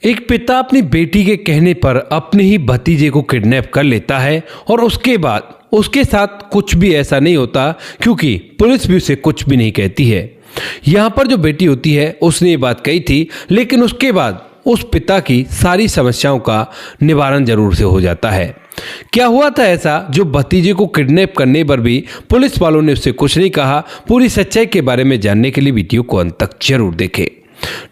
एक पिता अपनी बेटी के कहने पर अपने ही भतीजे को किडनैप कर लेता है और उसके बाद उसके साथ कुछ भी ऐसा नहीं होता क्योंकि पुलिस भी उसे कुछ भी नहीं कहती है। यहाँ पर जो बेटी होती है उसने ये बात कही थी, लेकिन उसके बाद उस पिता की सारी समस्याओं का निवारण जरूर से हो जाता है। क्या हुआ था ऐसा जो भतीजे को किडनैप करने पर भी पुलिस वालों ने उससे कुछ नहीं कहा? पूरी सच्चाई के बारे में जानने के लिए वीडियो को अंत तक जरूर देखें।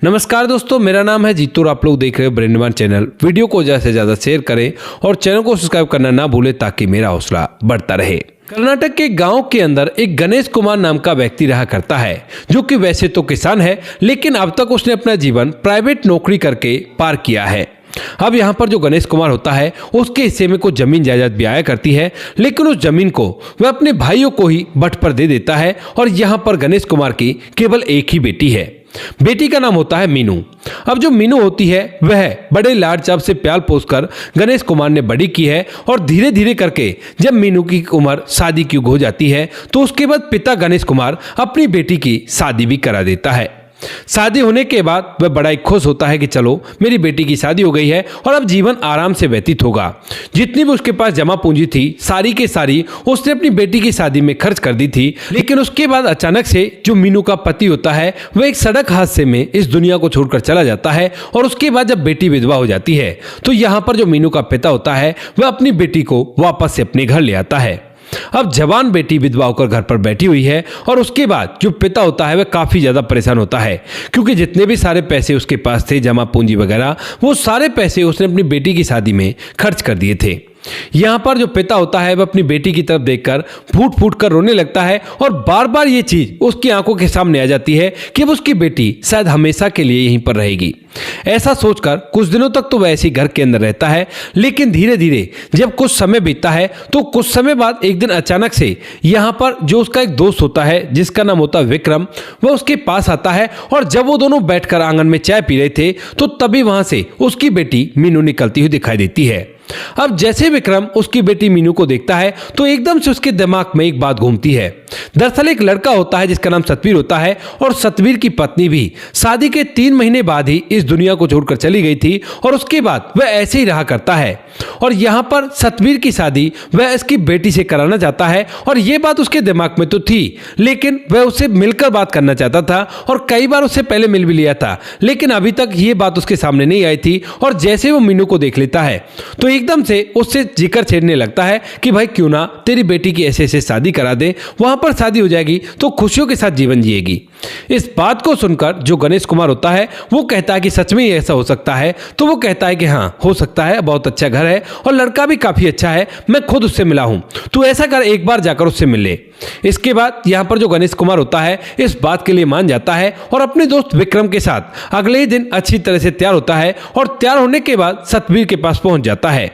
नमस्कार दोस्तों, मेरा नाम है जीतू और आप लोग देख रहे हो ब्रेंडवान चैनल। वीडियो को ज़्यादा से ज़्यादा शेयर करें और चैनल को सब्सक्राइब करना ना भूलें ताकि मेरा हौसला बढ़ता रहे। कर्नाटक के गांव के अंदर एक गणेश कुमार नाम का व्यक्ति रहा करता है, जो कि वैसे तो किसान है, लेकिन अब तक उसने अपना जीवन प्राइवेट नौकरी करके पार किया है। अब यहाँ पर जो गणेश कुमार होता है उसके हिस्से में कुछ जमीन जायदाद भी आया करती है, लेकिन उस जमीन को वह अपने भाइयों को ही बट पर दे देता है। और यहाँ पर गणेश कुमार की केवल एक ही बेटी है। बेटी का नाम होता है मीनू। अब जो मीनू होती है वह बड़े लाड चाव से प्यार पोसकर गणेश कुमार ने बड़ी की है। और धीरे धीरे करके जब मीनू की उम्र शादी की हो जाती है तो उसके बाद पिता गणेश कुमार अपनी बेटी की शादी भी करा देता है। शादी होने के बाद वह बड़ा ही खुश होता है कि चलो मेरी बेटी की शादी हो गई है और अब जीवन आराम से व्यतीत होगा। जितनी भी उसके पास जमा पूंजी थी सारी के सारी उसने अपनी बेटी की शादी में खर्च कर दी थी। लेकिन उसके बाद अचानक से जो मीनू का पति होता है वह एक सड़क हादसे में इस दुनिया को छोड़कर चला जाता है। और उसके बाद जब बेटी विधवा हो जाती है तो यहाँ पर जो मीनू का पिता होता है वह अपनी बेटी को वापस से अपने घर ले आता है। अब जवान बेटी विधवा होकर घर पर बैठी हुई है और उसके बाद जो पिता होता है वह काफी ज्यादा परेशान होता है, क्योंकि जितने भी सारे पैसे उसके पास थे जमा पूंजी वगैरह, वो सारे पैसे उसने अपनी बेटी की शादी में खर्च कर दिए थे। यहाँ पर जो पिता होता है वह अपनी बेटी की तरफ देखकर फूट फूट कर रोने लगता है और बार बार ये चीज उसकी आंखों के सामने आ जाती है कि अब उसकी बेटी शायद हमेशा के लिए यहीं पर रहेगी। ऐसा सोचकर कुछ दिनों तक तो वह ऐसे घर के अंदर रहता है, लेकिन धीरे धीरे जब कुछ समय बीतता है तो कुछ समय बाद एक दिन अचानक से यहाँ पर जो उसका एक दोस्त होता है जिसका नाम होता है विक्रम, वह उसके पास आता है। और जब वो दोनों बैठकर आंगन में चाय पी रहे थे तो तभी वहां से उसकी बेटी मीनू निकलती हुई दिखाई देती है। अब जैसे विक्रम उसकी बेटी मीनू को देखता है तो एकदम से उसके दिमाग में एक बात घूमती है। दरअसल एक लड़का होता है जिसका नाम सतवीर होता है और सतवीर की पत्नी भी शादी के 3 महीने बाद ही इस दुनिया को छोड़कर चली गई थी और उसके बाद वह ऐसे ही रहा करता है। और यहाँ पर सतवीर की शादी वह इसकी बेटी से कराना चाहता है और यह बात उसके दिमाग में तो थी, लेकिन वह उससे मिलकर बात करना चाहता था और कई बार उससे पहले मिल भी लिया था, लेकिन अभी तक ये बात उसके सामने नहीं आई थी। और जैसे वो मीनू को देख लेता है तो एकदम से उससे जिक्र छेड़ने लगता है कि भाई क्यों ना तेरी बेटी की ऐसे ऐसे शादी करा दे, वहां पर शादी हो जाएगी तो खुशियों के साथ जीवन जिएगी। इस बात को सुनकर जो गणेश कुमार होता है वो कहता है कि सच में ही ऐसा हो सकता है। तो वो कहता है कि हाँ हो सकता है, बहुत अच्छा घर है और लड़का भी काफी अच्छा है, मैं खुद उससे मिला हूं, तो ऐसा कर एक बार जाकर उससे मिल ले। इसके बाद यहाँ पर जो गणेश कुमार होता है इस बात के लिए मान जाता है और अपने दोस्त विक्रम के साथ अगले ही दिन अच्छी तरह से तैयार होता है और तैयार होने के बाद सतवीर के पास पहुंच जाता है।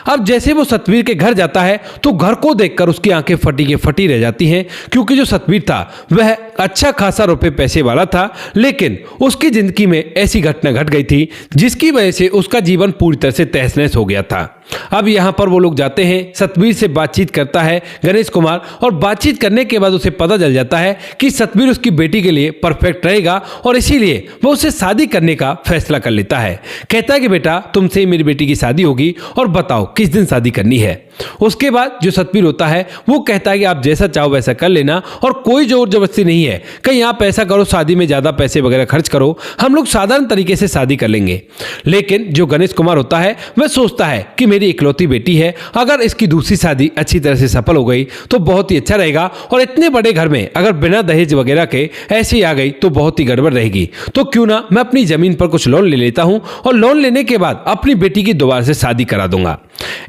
अब जैसे वो सतवीर के घर जाता है तो घर को देखकर उसकी आंखें फटी के फटी रह जाती हैं, क्योंकि जो सतवीर था वह अच्छा खासा रुपए पैसे वाला था, लेकिन उसकी जिंदगी में ऐसी घटना घट गई थी जिसकी वजह से उसका जीवन पूरी तरह से तहस नहस हो गया था। अब यहाँ पर वो लोग जाते हैं, सतवीर से बातचीत करता है गणेश कुमार और बातचीत करने के बाद उसे पता चल जाता है कि सतवीर उसकी बेटी के लिए परफेक्ट रहेगा और इसीलिए वो उससे शादी करने का फैसला कर लेता है। कहता है कि बेटा तुमसे ही मेरी बेटी की शादी होगी और बताओ किस दिन शादी करनी है। उसके बाद जो सतवीर होता है वो कहता है कि आप जैसा चाहो वैसा कर लेना और कोई जोर जबरदस्ती नहीं है, कहीं आप ऐसा करो शादी में ज्यादा पैसे वगैरह खर्च करो, हम लोग साधारण तरीके से शादी कर लेंगे। लेकिन जो गणेश कुमार होता है वह सोचता है कि मेरी इकलौती बेटी है, अगर इसकी दूसरी शादी अच्छी तरह से सफल हो गई तो बहुत ही अच्छा रहेगा, और इतने बड़े घर में अगर बिना दहेज वगैरह के ऐसी आ गई तो बहुत ही गड़बड़ रहेगी। तो क्यों ना मैं अपनी जमीन पर कुछ लोन ले लेता हूं और लोन लेने के बाद अपनी बेटी की दोबारा से शादी करा दूंगा।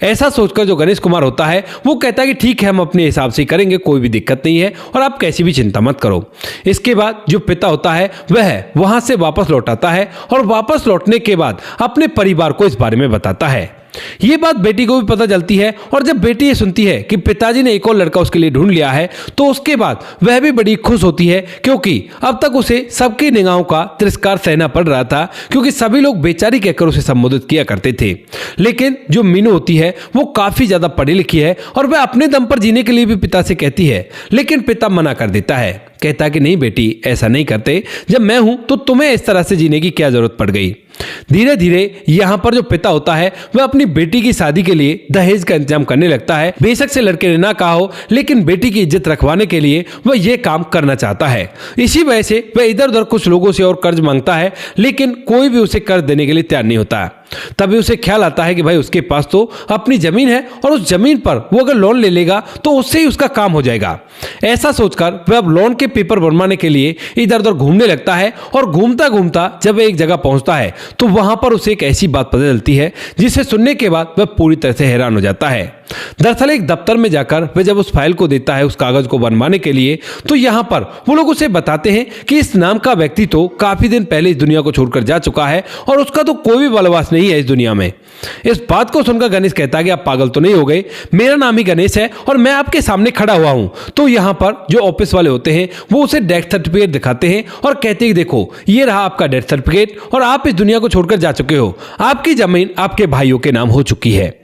ऐसा सोचकर जो गणेश कुमार होता है वो कहता है कि ठीक है हम अपने हिसाब से करेंगे, कोई भी दिक्कत नहीं है और आप कैसी भी चिंता मत करो। इसके बाद जो पिता होता है वह वहां से वापस लौट आता है और वापस लौटने के बाद अपने परिवार को इस बारे में बताता है। ये बात बेटी को भी पता चलती है और जब बेटी ये सुनती है कि पिताजी ने एक और लड़का उसके लिए ढूंढ लिया है तो उसके बाद वह भी बड़ी खुश होती है, क्योंकि अब तक उसे सबकी निगाहों का तिरस्कार सहना पड़ रहा था, क्योंकि सभी लोग बेचारी कहकर उसे संबोधित किया करते थे। लेकिन जो मीनू होती है वो काफी ज्यादा पढ़ी लिखी है और वह अपने दम पर जीने के लिए भी पिता से कहती है, लेकिन पिता मना कर देता है। कहता है कि नहीं बेटी, ऐसा नहीं करते, जब मैं हूं तो तुम्हें इस तरह से जीने की क्या जरूरत पड़ गई। धीरे धीरे यहाँ पर जो पिता होता है वह अपनी बेटी की शादी के लिए दहेज का इंतजाम करने लगता है। बेशक से लड़के ने ना कहा हो, लेकिन बेटी की इज्जत रखवाने के लिए वह यह काम करना चाहता है। इसी वजह से वह इधर उधर कुछ लोगों से और कर्ज मांगता है, लेकिन कोई भी उसे कर्ज देने के लिए तैयार नहीं होता। तभी उसे ख्याल आता है कि भाई उसके पास तो अपनी जमीन है और उस जमीन पर वो अगर लोन ले लेगा तो उससे ही उसका काम हो जाएगा। ऐसा सोचकर वह अब लोन के पेपर बनवाने के लिए इधर उधर घूमने लगता है और घूमता घूमता जब वह एक जगह पहुंचता है तो वहां पर उसे एक ऐसी बात पता चलती है जिसे सुनने के बाद वह पूरी तरह से हैरान हो जाता है। दरअसल एक दफ्तर में जाकर वह जब उस फाइल को देता है उस कागज को बनवाने के लिए, तो यहाँ पर वो लोग उसे बताते हैं कि इस नाम का व्यक्ति तो काफी दिन पहले इस दुनिया को छोड़कर जा चुका है और उसका तो कोई भी वालवास नहीं है इस दुनिया में। इस बात को सुनकर गणेश कहता है कि आप पागल तो नहीं हो गए, मेरा नाम ही गणेश है और मैं आपके सामने खड़ा हुआ हूं। तो यहाँ पर जो ऑफिस वाले होते हैं वो उसे डेथ सर्टिफिकेट दिखाते हैं और कहते हैं देखो ये रहा आपका डेथ सर्टिफिकेट और आप इस दुनिया को छोड़कर जा चुके हो, आपकी जमीन आपके भाइयों के नाम हो चुकी है।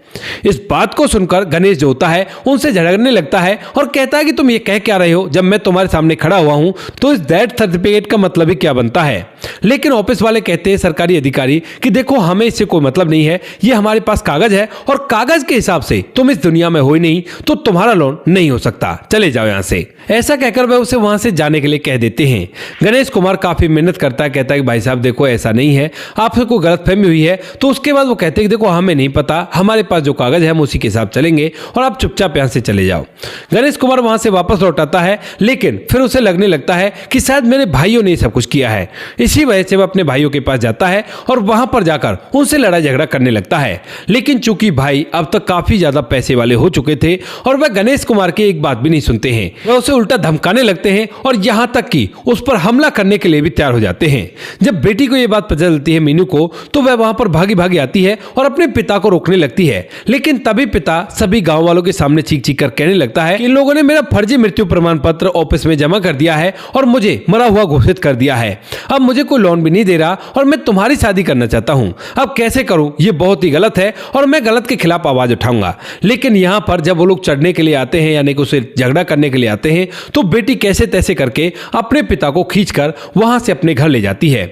इस बात को सुनकर गणेश जो होता है उनसे झगड़ने लगता है और कहता है कि तुम ये कह क्या रहे हो, जब मैं तुम्हारे सामने खड़ा हुआ हूं तो इस डेथ सर्टिफिकेट का मतलब ही क्या बनता है। लेकिन ऑफिस वाले कहते हैं, सरकारी अधिकारी, कि देखो हमें इससे कोई मतलब नहीं है, ये हमारे पास कागज है और कागज के हिसाब से तुम इस दुनिया में हो ही नहीं तो तुम्हारा लोन नहीं हो सकता, चले जाओ यहां से। ऐसा कहकर वह उसे वहां से जाने के लिए कह देते हैं। गणेश कुमार काफी मेहनत करता है, कहता है कि भाई साहब देखो ऐसा नहीं है, आपसे कोई गलतफहमी हुई है। तो उसके बाद वो कहते हैं कि देखो हमें नहीं पता, हमारे पास जो कागज है हम उसी के साथ चलेंगे और आप चुपचाप यहां से चले जाओ। गणेश कुमार वहां से वापस लौट आता है, लेकिन फिर उसे लगने लगता है कि शायद मेरे भाइयों ने सब कुछ किया है। इसी वजह से वह अपने भाइयों के पास जाता है और वहां पर जाकर उनसे लड़ाई झगड़ा करने लगता है। लेकिन चूंकि भाई अब तक काफी ज्यादा पैसे वाले हो चुके थे और वह गणेश कुमार की एक बात भी नहीं सुनते हैं, वह उसे उल्टा धमकाने लगते हैं और यहां तक कि उस पर हमला करने के लिए भी तैयार हो जाते हैं। जब बेटी को यह बात पता चलती है मीनू को, तो वह वहां पर भागी भागी आती है और अपने पिता को रोकने लगती है। लेकिन तभी पिता सभी गांव वालों के सामने चीख चीख कर कहने लगता है कि इन लोगों ने मेरा फर्जी मृत्यु प्रमाण पत्र ऑफिस में जमा कर दिया है और मुझे मरा हुआ घोषित कर दिया है। अब मुझे कोई लोन भी नहीं दे रहा और मैं तुम्हारी शादी करना चाहता हूं। अब कैसे करूं, ये बहुत ही गलत है और मैं गलत के खिलाफ आवाज उठाऊंगा। लेकिन यहां पर जब वो लोग चढ़ने के लिए आते हैं, यानी कि उसे झगड़ा करने के लिए आते हैं, तो बेटी कैसे तैसे करके अपने पिता को खींचकर वहां से अपने घर ले जाती है।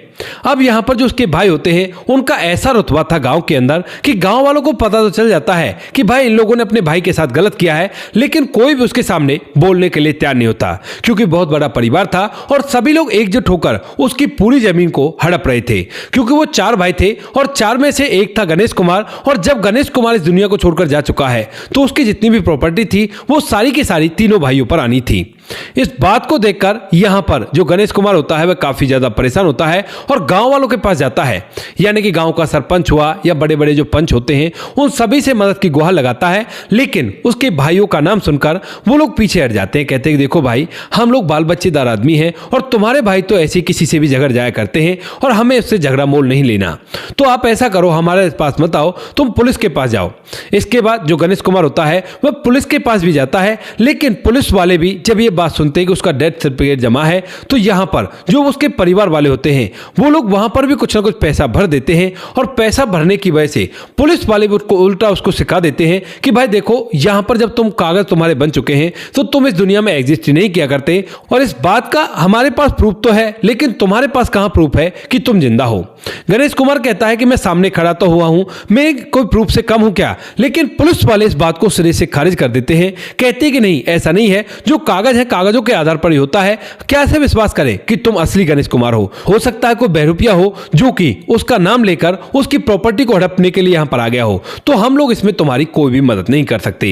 अब यहाँ पर जो उसके भाई होते हैं उनका ऐसा रुतबा था गांव के अंदर कि गांव वालों को पता तो चल जाता है कि भाई इन लोगों ने अपने भाई के साथ गलत किया है, लेकिन कोई भी उसके सामने बोलने के लिए तैयार नहीं होता, क्योंकि बहुत बड़ा परिवार था और सभी लोग एकजुट होकर उसकी पूरी जमीन को हड़प रहे थे। क्योंकि वो 4 भाई थे और 4 में से एक था गणेश कुमार, और जब गणेश कुमार इस दुनिया को छोड़कर जा चुका है तो उसकी जितनी भी प्रॉपर्टी थी वो सारी की सारी तीनों भाइयों पर आनी थी। इस बात को देखकर यहाँ पर जो गणेश कुमार होता है वह काफी ज्यादा परेशान होता है और गांव वालों के पास जाता है, यानी कि गांव का सरपंच हुआ या बड़े बड़े जो पंच होते हैं उन सभी से मदद की गुहार लगाता है। लेकिन उसके भाइयों का नाम सुनकर वो लोग पीछे हट जाते हैं, कहते हैं देखो भाई हम लोग बाल बच्चेदार आदमी हैं और तुम्हारे भाई तो ऐसे किसी से भी झगड़ जाया करते हैं और हमें उससे झगड़ा मोल नहीं लेना, तो आप ऐसा करो हमारे पास मत आओ, तुम पुलिस के पास जाओ। इसके बाद जो गणेश कुमार होता है वह पुलिस के पास भी जाता है, लेकिन पुलिस वाले भी जब ये बात सुनते हैं कि उसका डेथ सर्टिफिकेट जमा है तो यहाँ पर जो उसके परिवार वाले होते हैं वो लोग वहां पर भी कुछ ना कुछ पैसा भर देते हैं और पैसा भरने की वजह से पुलिस वाले भी उसको उल्टा उसको सिखा देते हैं कि भाई देखो यहाँ पर जब तुम कागज तुम्हारे बन चुके हैं तो तुम इस दुनिया में एग्जिस्ट नहीं किया करते और इस बात का हमारे पास प्रूफ तो है, लेकिन तुम्हारे पास कहां प्रूफ है कि तुम जिंदा हो। गणेश कुमार कहता है कि मैं सामने खड़ा तो हुआ हूं, मैं कोई प्रूफ से कम हूं क्या? लेकिन पुलिस वाले इस बात को सिरे से खारिज कर देते हैं, कहते हैं कि नहीं ऐसा नहीं है, जो कागज है कागजों के आधार पर ही होता है, कैसे विश्वास करें कि तुम असली गणेश कुमार हो सकता है कोई बहरूपिया हो जो कि उसका नाम लेकर उसकी प्रॉपर्टी को हड़पने के लिए यहां पर आ गया हो, तो हम लोग इसमें तुम्हारी कोई भी मदद नहीं कर सकते।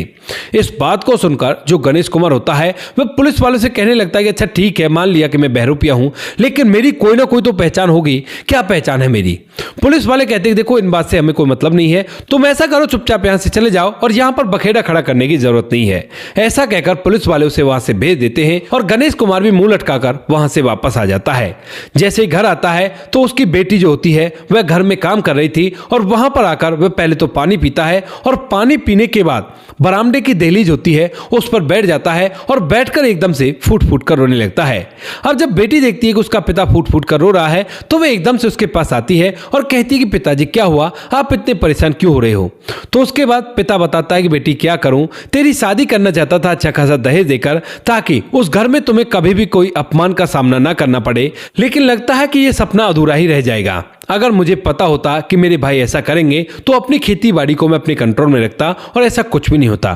इस बात को सुनकर जो गणेश कुमार होता है वह पुलिस वालों से कहने लगता है कि अच्छा ठीक है, मान लिया कि मैं बहरूपिया हूं, लेकिन मेरी कोई ना कोई तो पहचान होगी, क्या पहचान है मेरी? पुलिस वाले कहते हैं देखो इन बात से हमें कोई मतलब नहीं है, तुम ऐसा करो चुपचाप यहां से चले जाओ और यहां पर बखेड़ा खड़ा करने की जरूरत नहीं है। ऐसा कहकर पुलिस वाले उसे वहां से भेज देते हैं और गणेश कुमार भी मुंह लटकाकर वहां से वापस आ जाता है। जैसे ही घर आता है तो उसकी बेटी जो होती है वह घर में काम कर रही थी और वहां पर आकर वह पहले तो पानी पीता है और पानी पीने के बाद बरामदे की दहलीज होती है उस पर बैठ जाता है और बैठकर एकदम से फूट फूट कर रोने लगता है। अब जब बेटी देखती है कि उसका पिता फूट फूट कर रो रहा है तो वह एकदम से उसके पास आती है और कहती है कि पिताजी क्या हुआ, आप इतने परेशान क्यों हो रहे हो? तो उसके बाद पिता बताता है कि बेटी क्या करूं, तेरी शादी करना चाहता था अच्छा खासा दहेज देकर, ताकि ताकि उस घर में तुम्हें कभी भी कोई अपमान का सामना ना करना पड़े। लेकिन लगता है कि यह सपना अधूरा ही रह जाएगा। अगर मुझे पता होता कि मेरे भाई ऐसा करेंगे तो अपनी खेती बाड़ी को मैं अपने कंट्रोल में रखता और ऐसा कुछ भी नहीं होता।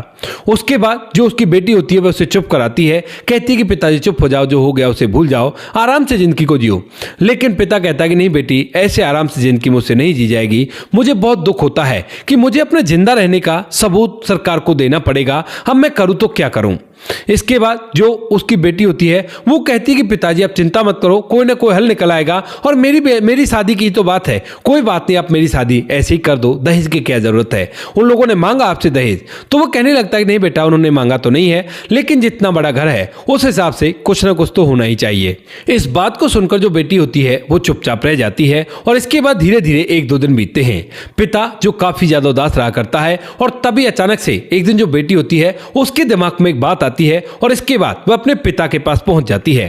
उसके बाद जो उसकी बेटी होती है वह उसे चुप कराती है, कहती है कि पिताजी चुप हो जाओ, जो हो गया उसे भूल जाओ, आराम से जिंदगी को जियो। लेकिन पिता कहता है कि नहीं बेटी, ऐसे आराम से जिंदगी मुझसे नहीं जी जाएगी। मुझे बहुत दुख होता है कि मुझे अपने जिंदा रहने का सबूत सरकार को देना पड़ेगा। अब मैं करूँ तो क्या करूँ। इसके बाद जो उसकी बेटी होती है वो कहती है कि पिताजी आप चिंता मत करो, कोई ना कोई हल निकल आएगा और मेरी शादी की तो बात है, कोई बात नहीं, आप मेरी शादी ऐसे ही कर दो, दहेज की क्या जरूरत है। उन लोगों ने मांगा आपसे दहेज, तो वो कहने लगता है कि नहीं बेटा, उन्होंने मांगा तो नहीं है, लेकिन जितना बड़ा घर है उस हिसाब से कुछ ना कुछ तो होना ही चाहिए। इस बात को सुनकर जो बेटी होती है वो चुपचाप रह जाती है और इसके बाद धीरे धीरे 1-2 दिन बीतते हैं। पिता जो काफी ज्यादा उदास रहा करता है और तभी अचानक से एक दिन जो बेटी होती है उसके दिमाग में एक बात आती है और इसके बाद वह अपने पिता के पास पहुंच जाती है।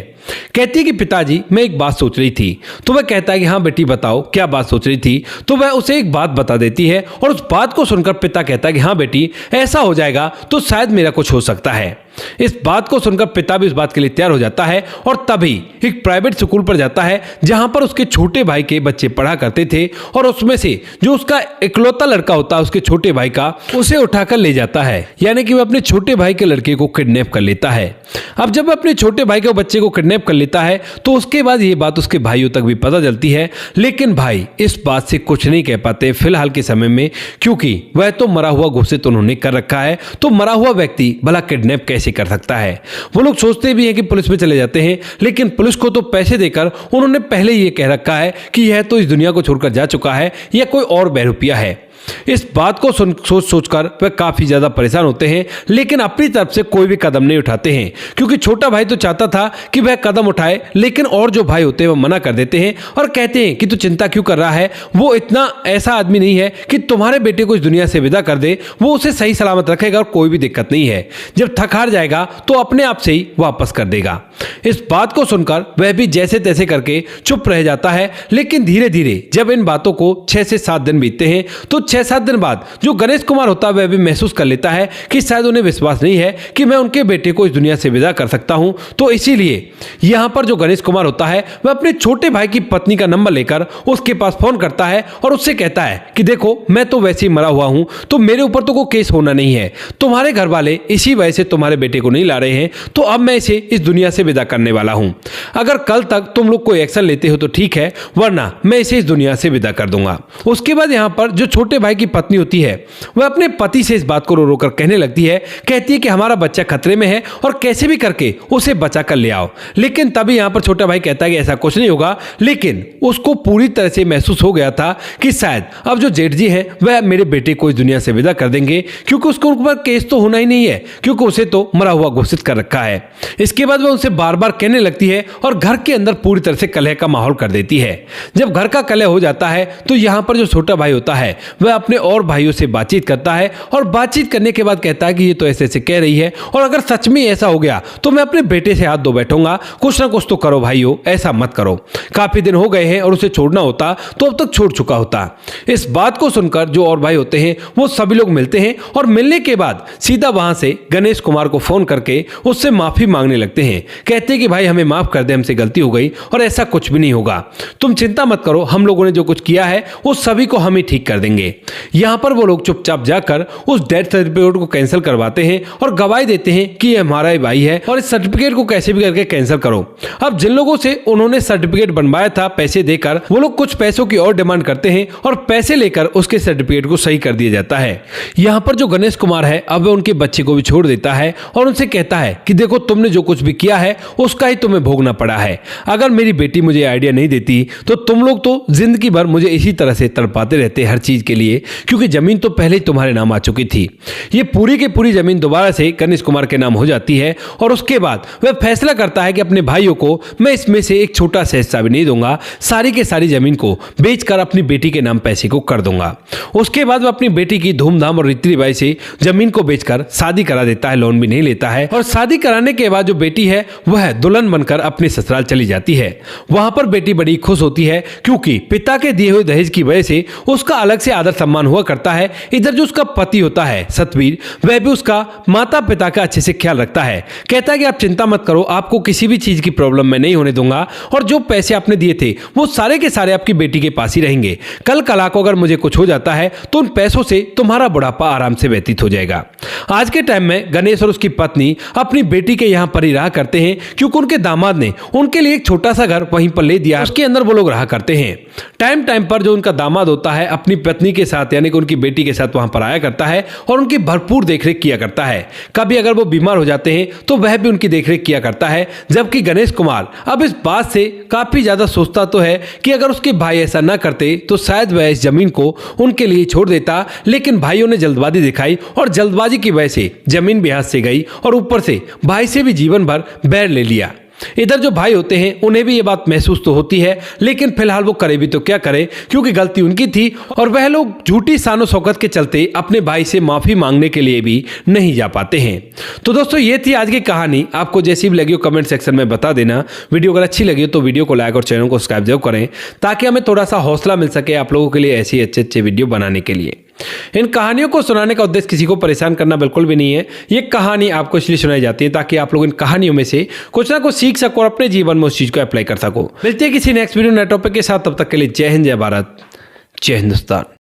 कहती है कि पिताजी मैं एक बात सोच रही थी। तो वह कहता है कि हाँ बेटी बताओ क्या बात सोच रही थी। तो वह उसे एक बात बता देती है और उस बात को सुनकर पिता कहता है कि हाँ बेटी, ऐसा हो जाएगा तो शायद मेरा कुछ हो सकता है। इस बात को सुनकर पिता भी इस बात के लिए तैयार हो जाता है और तभी एक प्राइवेट स्कूल पर जाता है जहां पर उसके छोटे भाई के बच्चे पढ़ा करते थे और उसमें से जो उसका इकलौता लड़का होता है उसके छोटे भाई का, उसे उठाकर ले जाता है। यानी कि वह अपने छोटे भाई के लड़के को किडनैप कर लेता है। अब जब अपने छोटे भाई के बच्चे को किडनैप कर लेता है तो उसके बाद ये बात उसके भाइयों तक भी पता चलती है, लेकिन भाई इस बात से कुछ नहीं कह पाते फिलहाल के समय में, क्योंकि वह तो मरा हुआ घोषित उन्होंने कर रखा है, तो मरा हुआ व्यक्ति भला किडनैप कैसे कर सकता है। वो लोग सोचते भी हैं कि पुलिस में चले जाते हैं, लेकिन पुलिस को तो पैसे देकर उन्होंने पहले ये कह रखा है कि यह तो इस दुनिया को छोड़कर जा चुका है या कोई और बहरूपिया है। इस बात को सोचकर वह काफी ज्यादा परेशान होते हैं, लेकिन अपनी तरफ से कोई भी कदम नहीं उठाते हैं, क्योंकि छोटा भाई तो चाहता था कि वह कदम उठाए, लेकिन और जो भाई होते हैं वह मना कर देते हैं और कहते हैं कि तू चिंता क्यों कर रहा है, वो इतना ऐसा आदमी नहीं है कि तुम्हारे बेटे को इस दुनिया से विदा कर दे, वो उसे सही सलामत रखेगा और कोई भी दिक्कत नहीं है, जब थक हार जाएगा तो अपने आप से ही वापस कर देगा। इस बात को सुनकर वह भी जैसे तैसे करके चुप रह जाता है, लेकिन धीरे धीरे जब इन बातों को 6 से 7 दिन बीतते हैं तो 6-7 दिन बाद जो गणेश कुमार होता है वह भी महसूस कर लेता है कि शायद उन्हें विश्वास नहीं है कि मैं उनके बेटे को इस दुनिया से विदा कर सकता हूं। तो इसीलिए यहां पर जो गणेश कुमार होता है वह अपने छोटे भाई की पत्नी का नंबर लेकर उसके पास फोन करता है और उससे कहता है कि देखो मैं तो वैसे ही मरा हुआ हूं, तो मेरे ऊपर तो कोई केस होना नहीं है, तुम्हारे घर वाले इसी वजह से तुम्हारे बेटे को नहीं ला रहे हैं, तो अब मैं इसे इस दुनिया से विदा करने वाला हूं। अगर कल तक तुम लोग कोई एक्शन लेते हो तो ठीक है, वरना मैं इसे इस दुनिया से विदा कर दूंगा। उसके बाद यहां पर जो छोटे भाई की पत्नी होती है वह अपने पति से इस बात को रो रो कर कहने लगती है, कहती है कि हमारा बच्चा खतरे में है और कैसे भी करके उसे बचा कर ले आओ। लेकिन तभी यहां पर छोटा भाई कहता है कि ऐसा कुछ नहीं होगा, लेकिन उसको पूरी तरह से महसूस हो गया था कि शायद अब जो जेठ जी हैं वह मेरे बेटे को इस दुनिया से विदा कर देंगे, क्योंकि उसके ऊपर केस तो होना ही नहीं है, क्योंकि उसे तो मरा हुआ घोषित कर रखा है। इसके बाद वह उनसे बार बार कहने लगती है और घर के अंदर पूरी तरह से कलह का माहौल कर देती है। जब घर का कलह हो जाता है तो यहां पर जो छोटा भाई होता है वह अपने और भाइयों से बातचीत करता है और बातचीत करने के बाद कहता है कि ये तो ऐसे ऐसे कह रही है और अगर सच में ऐसा हो गया तो मैं अपने बेटे से हाथ धो बैठूंगा, कुछ ना कुछ तो करो भाइयों, ऐसा मत करो। काफी दिन हो गए हैं और उसे छोड़ना होता तो अब तक छोड़ चुका होता। इस बात को सुनकर जो और भाई होते हैं वो सभी लोग मिलते हैं और मिलने के बाद सीधा वहां से गणेश कुमार को फोन करके उससे माफी मांगने लगते हैं। कहते हैं कि भाई हमें माफ कर दे, हमसे गलती हो गई और ऐसा कुछ भी नहीं होगा, तुम चिंता मत करो, हम लोगों ने जो कुछ किया है वो सभी को हम ही ठीक कर देंगे। यहां पर वो लोग चुपचाप जाकर उस डेथ सर्टिफिकेट को कैंसिल करवाते हैं और गवाही देते हैं कि ये हमारा ही भाई है और इस सर्टिफिकेट को कैसे भी करके कैंसिल करो। अब जिन लोगों से उन्होंने सर्टिफिकेट बनवाया था पैसे देकर, वो लोग कुछ पैसों की और डिमांड करते हैं और पैसे लेकर उसके सर्टिफिकेट को सही कर दिया जाता है। यहाँ पर जो गणेश कुमार है अब वह उनके बच्चे को भी छोड़ देता है और उनसे कहता है कि देखो तुमने जो कुछ भी किया है उसका ही तुम्हें भोगना पड़ा है। अगर मेरी बेटी मुझे आइडिया नहीं देती तो तुम लोग तो जिंदगी भर मुझे इसी तरह से तड़पाते रहते हर चीज के लिए, क्योंकि जमीन तो पहले ही तुम्हारे नाम आ चुकी थी। ये पूरी की पूरी जमीन दोबारा से गणेश कुमार के नाम हो जाती है और उसके बाद वह फैसला करता है कि अपने भाइयों को मैं इसमें से एक छोटा सा हिस्सा भी नहीं दूंगा, सारी के सारी जमीन को बेचकर अपनी बेटी के नाम पैसे को कर दूंगा। उसके बाद वह अपनी बेटी की धूमधाम और रीति रिवाज से जमीन को बेचकर शादी करा देता है, लोन भी नहीं लेता है और शादी कराने के बाद जो बेटी है वह दुल्हन बनकर अपने ससुराल चली जाती है। वहां पर बेटी बड़ी खुश होती है क्योंकि पिता के दिए हुए दहेज की वजह से उसका अलग से आदर सम्मान हुआ करता है, इधर जो उसका पति होता है सतवीर, वह भी उसका माता पिता का अच्छे से ख्याल रखता है। कहता है कि आप चिंता मत करो, आपको किसी भी चीज की प्रॉब्लम मैं नहीं होने दूंगा और जो पैसे आपने दिए थे वो सारे के सारे आपकी बेटी के पास ही रहेंगे। कल कला को अगर मुझे कुछ हो जाता है तो उन पैसों से तुम्हारा बुढ़ापा आराम से व्यतीत हो जाएगा। आज के टाइम में गणेश और उसकी पत्नी अपनी बेटी के यहाँ पर ही रहा करते हैं, क्योंकि उनके दामाद ने उनके लिए एक छोटा सा घर वहीं पर ले दिया, उसके अंदर वो लोग रहा करते हैं। टाइम टाइम पर जो उनका दामाद होता है अपनी पत्नी के साथ यानी कि उनकी बेटी के साथ वहां पर आया करता है और उनकी भरपूर देखरेख किया करता है। कभी अगर वो बीमार हो जाते हैं तो वह भी उनकी देखरेख किया करता है। जबकि गणेश कुमार अब इस बात से काफी ज्यादा सोचता तो है कि अगर उसके भाई ऐसा ना करते तो शायद वह इस जमीन को उनके लिए छोड़ देता, लेकिन भाइयों ने जल्दबाजी दिखाई और जल्दबाजी की वजह से जमीन भी हाथ से गई और ऊपर से भाई से भी जीवन भर बैर ले लिया। इधर जो भाई होते हैं उन्हें भी ये बात महसूस तो होती है, लेकिन फिलहाल वो करे भी तो क्या करे, क्योंकि गलती उनकी थी और वह लोग झूठी शानो शौकत के चलते अपने भाई से माफी मांगने के लिए भी नहीं जा पाते हैं। तो दोस्तों ये थी आज की कहानी। आपको जैसी भी लगी हो कमेंट सेक्शन में बता देना। वीडियो अगर अच्छी लगी हो तो वीडियो को लाइक और चैनल को सब्सक्राइब जरूर करें, ताकि हमें थोड़ा सा हौसला मिल सके आप लोगों के लिए ऐसी अच्छे वीडियो बनाने के लिए। इन कहानियों को सुनाने का उद्देश्य किसी को परेशान करना बिल्कुल भी नहीं है। ये कहानी आपको इसलिए सुनाई जाती है ताकि आप लोग इन कहानियों में से कुछ ना कुछ सीख सको और अपने जीवन में उस चीज को अप्लाई कर सको। मिलते हैं किसी नेक्स्ट वीडियो नए टॉपिक के साथ, तब तक के लिए जय हिंद, जय भारत, जय हिंदुस्तान।